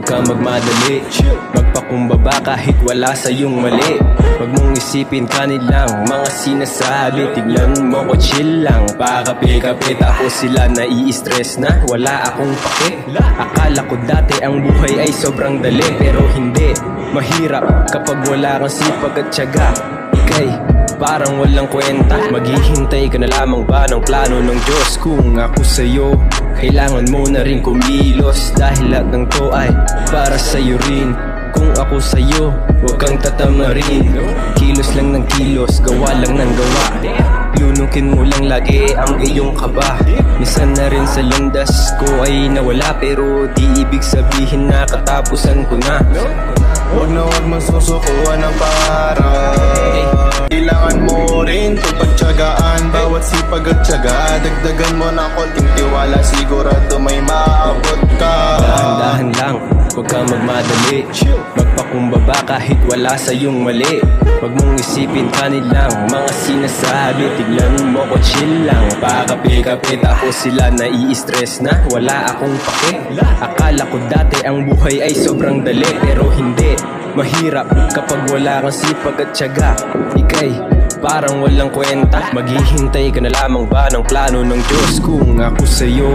Huwag kang magmadali, magpakumbaba kahit wala sa'yong mali. Huwag mong isipin kanilang mga sinasabi. Tignan mo ko chill lang, pakapit-kapit ako sila nai-stress na wala akong pake. Akala ko dati ang buhay ay sobrang dali, pero hindi, mahirap kapag wala kang sipag at tiyaga. Ika'y parang walang kwenta, maghihintay ka na lamang ba ng plano ng Diyos? Kung ako sa'yo, kailangan mo na rin kumilos, dahil lahat ng to ay para sa'yo rin. Kung ako sa'yo, huwag kang tatamarin, kilos lang ng kilos, gawa lang ng gawa. Lunukin mo lang lagi ang iyong kaba. Minsan na rin sa landas ko ay nawala, pero di ibig sabihin na katapusan ko na. Huwag na huwag masusukuan ng pangarap. Kailangan mo rin itong pagtyagaan, bawat sipag at tiyaga. Dagdagan mo ng konting tiwala, sigurado may maabot ka. Dahan-dahan lang, huwag kang magmadali, magpakumbaba kahit wala sa'yong mali. Huwag mong isipin kanilang mga sinasabi. Tignan mo ko chill lang, pakapit-kapit ako sila nai-stress na wala akong pake. Akala ko dati ang buhay ay sobrang dali, pero hindi, mahirap kapag wala kang sipag at tiyaga. Ika'y parang walang kwenta, maghihintay ka na lamang ba ng plano ng Diyos? Kung ako sa'yo,